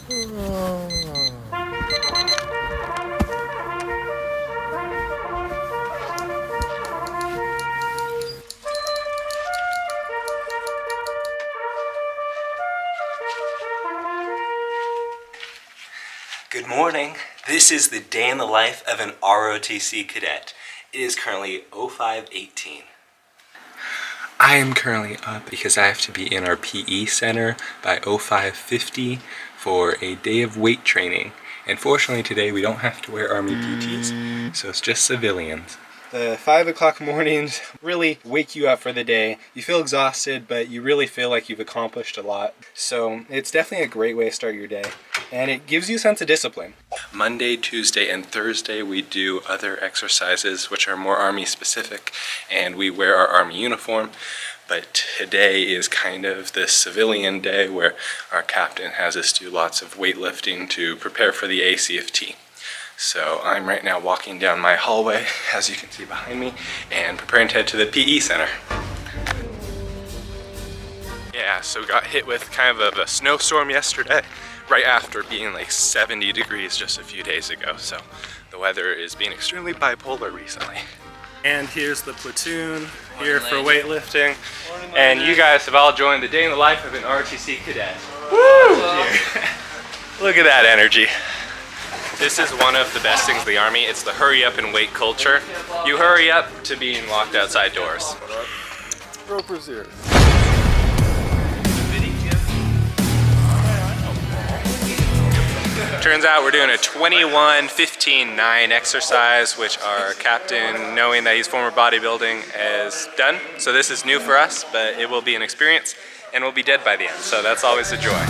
Good morning. This is the day in the life of an ROTC cadet. It is currently 05:18. I am currently up because I have to be in our PE center by 05:50 for a day of weight training. And fortunately today we don't have to wear Army PTs, so it's just civilians. The 5 o'clock mornings really wake you up for the day. You feel exhausted, but you really feel like you've accomplished a lot. So it's definitely a great way to start your day. And it gives you a sense of discipline. Monday, Tuesday, and Thursday we do other exercises which are more Army specific, and we wear our Army uniform. But today is kind of the civilian day where our captain has us do lots of weightlifting to prepare for the ACFT. So I'm right now walking down my hallway, as you can see behind me, and preparing to head to the PE center. Yeah, so we got hit with kind of a snowstorm yesterday, right after being like 70 degrees just a few days ago. So the weather is being extremely bipolar recently. And here's the platoon here for weightlifting. And you guys have all joined the day in the life of an ROTC cadet. Woo! Look at that energy. This is one of the best things of the Army. It's the hurry up and wait culture. You hurry up to being locked outside doors. Roper's here. Turns out we're doing a 21-15-9 exercise, which our captain, knowing that he's former bodybuilding, has done. So this is new for us, but it will be an experience, and we'll be dead by the end. So that's always a joy.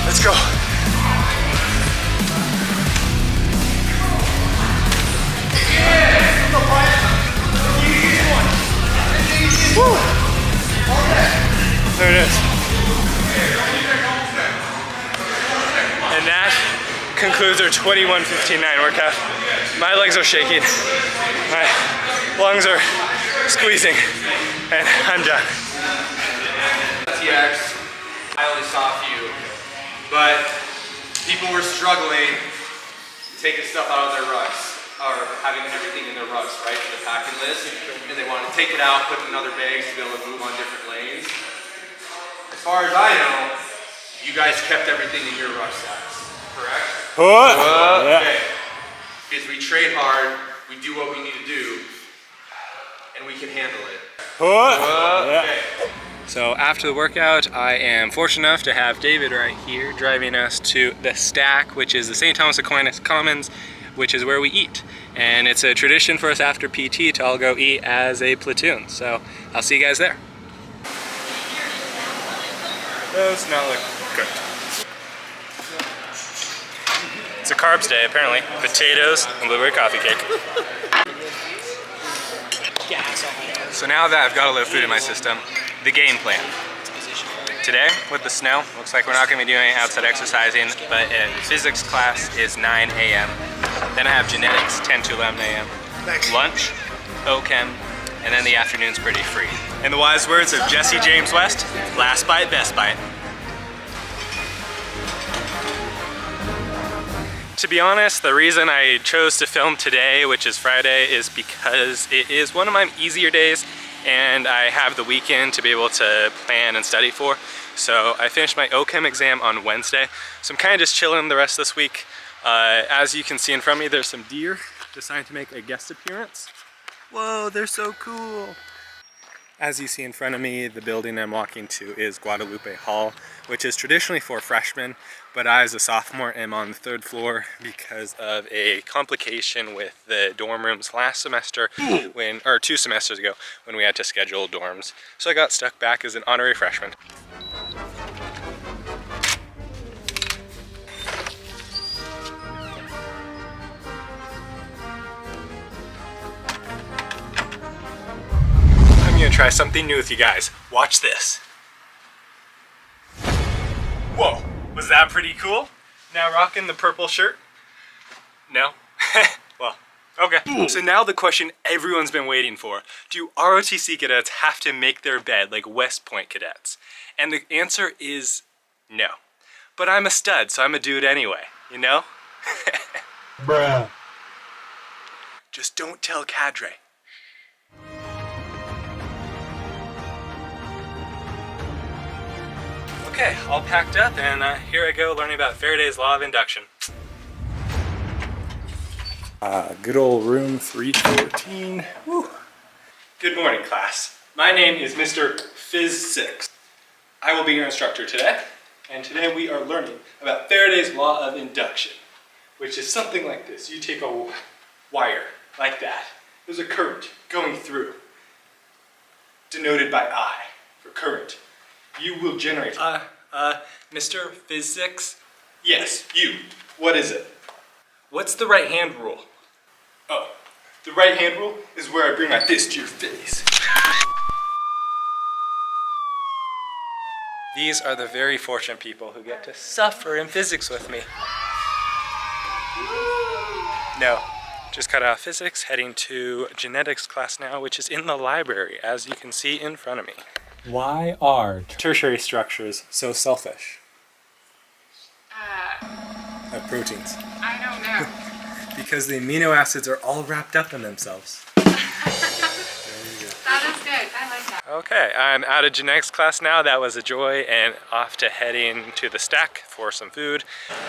Let's go. Woo. There it is. And that concludes our 21-15-9 workout. My legs are shaking. My lungs are squeezing. And I'm done. TX, I only saw a few. But people were struggling taking stuff out of their rucks, or having everything in their rucks, right, for the packing list, and they wanted to take it out, put it in other bags to be able to move on different lanes. As far as I know, you guys kept everything in your rucksacks, correct? Okay. Because we train hard, we do what we need to do, and we can handle it. Okay. So after the workout, I am fortunate enough to have David right here driving us to the STAC, which is the St. Thomas Aquinas Commons, which is where we eat. And it's a tradition for us after PT to all go eat as a platoon. So I'll see you guys there. Does not look good. It's a carbs day apparently. Potatoes and blueberry coffee cake. So now that I've got a little food in my system, the game plan. Today, with the snow, looks like we're not going to be doing any outside exercising, but physics class is 9 a.m. Then I have genetics, 10 to 11 a.m. Lunch, OChem, and then the afternoon's pretty free. In the wise words of Jesse James West, last bite, best bite. To be honest, the reason I chose to film today, which is Friday, is because it is one of my easier days and I have the weekend to be able to plan and study for. So I finished my OChem exam on Wednesday, so I'm kind of just chilling the rest of this week. As you can see in front of me, there's some deer deciding to make a guest appearance. Whoa, they're so cool. As you see in front of me, the building I'm walking to is Guadalupe Hall, which is traditionally for freshmen, but I, as a sophomore, am on the 3rd floor because of a complication with the dorm rooms last semester, or 2 semesters ago, when we had to schedule dorms. So I got stuck back as an honorary freshman. I'm gonna try something new with you guys. Watch this. Whoa, was that pretty cool? Now rocking the purple shirt? No? Well, okay. So now the question everyone's been waiting for. Do ROTC cadets have to make their bed like West Point cadets? And the answer is no. But I'm a stud, so I'm gonna do it anyway, you know? Bruh. Just don't tell Cadre. Okay, all packed up, and here I go learning about Faraday's Law of Induction. Good old room 314. Woo. Good morning, class. My name is Mr. Phys6. I will be your instructor today, and today we are learning about Faraday's Law of Induction, which is something like this. You take a wire like that. There's a current going through, denoted by I for current. You will generate. Mr. Physics? Yes, you. What is it? What's the right hand rule? Oh, the right hand rule is where I bring my fist to your face. These are the very fortunate people who get to suffer in physics with me. No, just cut off physics, heading to genetics class now, which is in the library, as you can see in front of me. Why are tertiary structures so selfish? Of proteins. I don't know. Because the amino acids are all wrapped up in themselves. That is good. I like that. Okay, I'm out of genetics class now. That was a joy, and off to heading to the STAC for some food.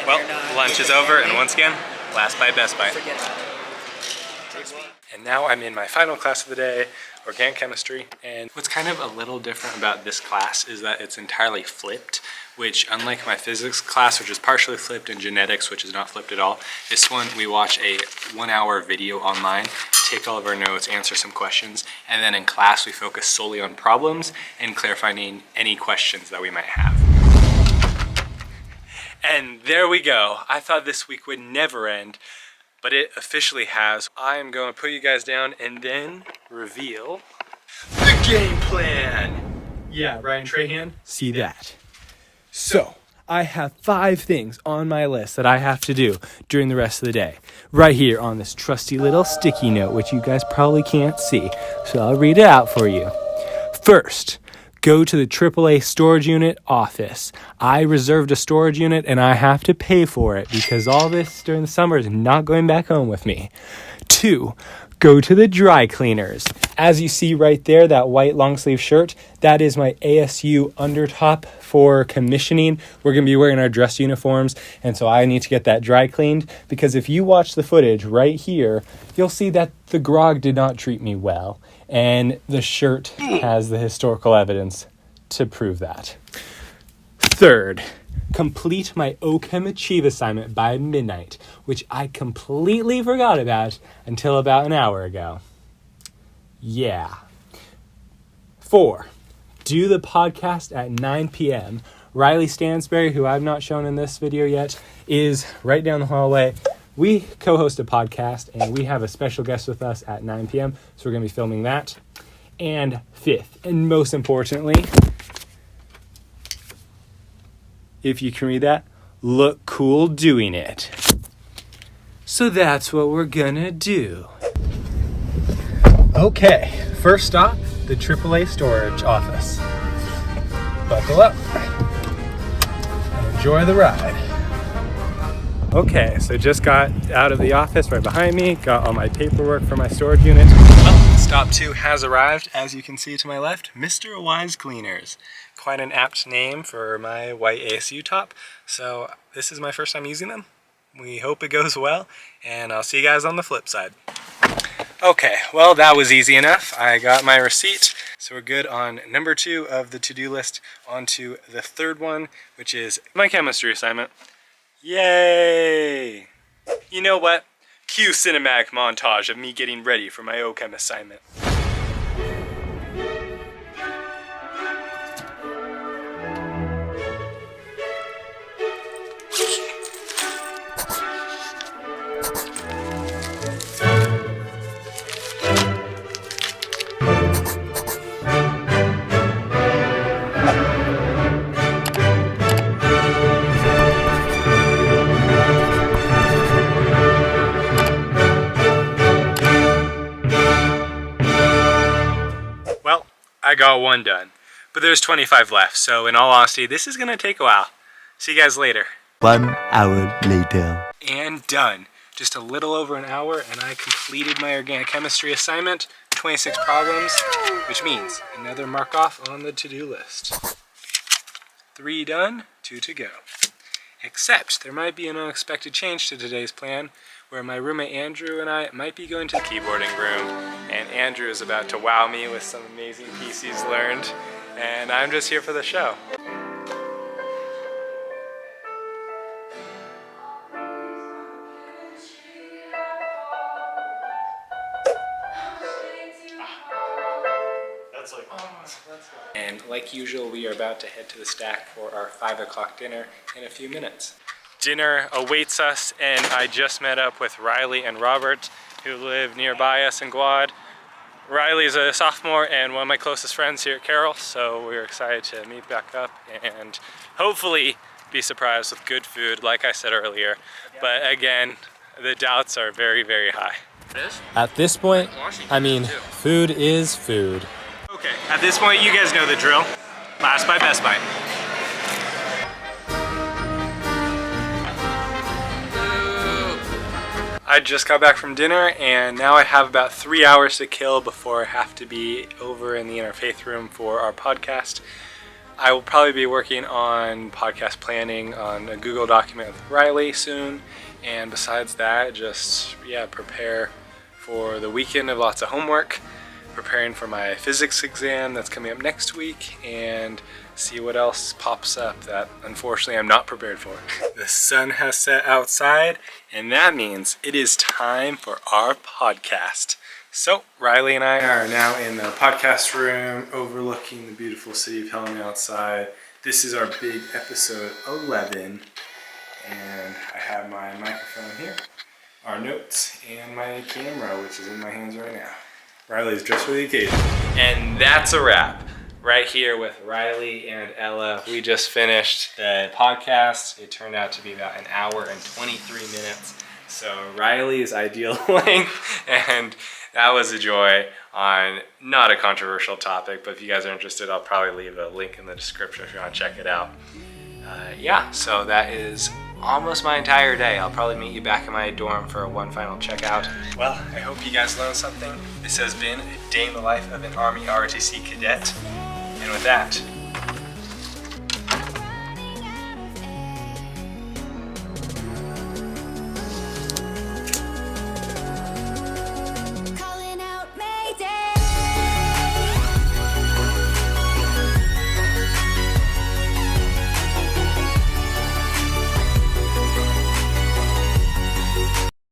Well, lunch is over, and once again, last bite, best bite. And now I'm in my final class of the day, organic chemistry. And what's kind of a little different about this class is that it's entirely flipped, which, unlike my physics class, which is partially flipped, and genetics, which is not flipped at all, this one we watch a 1-hour video online, take all of our notes, answer some questions, and then in class we focus solely on problems and clarifying any questions that we might have. And there we go. I thought this week would never end, but it officially has. I am going to put you guys down and then reveal the game plan. Yeah, Ryan Trahan, see that. So, I have 5 things on my list that I have to do during the rest of the day. Right here on this trusty little sticky note, which you guys probably can't see. So I'll read it out for you. First, go to the AAA storage unit office. I reserved a storage unit and I have to pay for it because all this during the summer is not going back home with me. 2, go to the dry cleaners. As you see right there, that white long sleeve shirt, that is my ASU undertop for commissioning. We're going to be wearing our dress uniforms, and so I need to get that dry cleaned, because if you watch the footage right here, you'll see that the grog did not treat me well, and the shirt has the historical evidence to prove that. Third, complete my OChem Achieve assignment by midnight, which I completely forgot about until about an hour ago. Yeah. 4, do the podcast at 9 p.m. Riley Stansberry, who I've not shown in this video yet, is right down the hallway. We co-host a podcast, and we have a special guest with us at 9 p.m., so we're going to be filming that. And 5th, and most importantly, if you can read that, look cool doing it. So that's what we're gonna do. Okay, first stop, the AAA storage office. Buckle up and enjoy the ride. Okay, so just got out of the office right behind me, got all my paperwork for my storage unit. Well, stop 2 has arrived, as you can see to my left, Mr. Wise Cleaners. Quite an apt name for my white ASU top, so this is my first time using them. We hope it goes well, and I'll see you guys on the flip side. Okay, well, that was easy enough. I got my receipt, So we're good on number 2 of the to-do list. On to the third one, which is my chemistry assignment. Yay! You know what? Cue cinematic montage of me getting ready for my OChem assignment. Well, I got one done, but there's 25 left, so in all honesty, this is gonna take a while. See you guys later. 1 hour later. And done. Just a little over an hour, and I completed my organic chemistry assignment, 26 problems, which means another mark off on the to-do list. 3 done, 2 to go. Except there might be an unexpected change to today's plan, where my roommate Andrew and I might be going to the keyboarding room, and Andrew is about to wow me with some amazing pieces he's learned, and I'm just here for the show. And like usual, we are about to head to the STAC for our 5 o'clock dinner in a few minutes. Dinner awaits us, and I just met up with Riley and Robert, who live nearby us in Guad. Riley's a sophomore and one of my closest friends here at Carroll, so we're excited to meet back up and hopefully be surprised with good food, like I said earlier. But again, the doubts are very, very high. At this point, I mean, food is food. Okay, at this point, you guys know the drill. Last bite, best bite. I just got back from dinner, and now I have about 3 hours to kill before I have to be over in the interfaith room for our podcast. I will probably be working on podcast planning on a Google document with Riley soon, and besides that, just prepare for the weekend of lots of homework, preparing for my physics exam that's coming up next week, and see what else pops up that unfortunately I'm not prepared for. The sun has set outside, and that means it is time for our podcast. So Riley and I are now in the podcast room overlooking the beautiful city of Helena outside. This is our big episode 11, and I have my microphone here, our notes, and my camera, which is in my hands right now. Riley's dressed for the occasion. And that's a wrap. Right here with Riley and Ella. We just finished the podcast. It turned out to be about an hour and 23 minutes. So Riley is ideal length, and that was a joy on not a controversial topic, but if you guys are interested, I'll probably leave a link in the description if you want to check it out. So that is almost my entire day. I'll probably meet you back in my dorm for one final checkout. Well, I hope you guys learned something. This has been a day in the life of an Army ROTC cadet. And with that,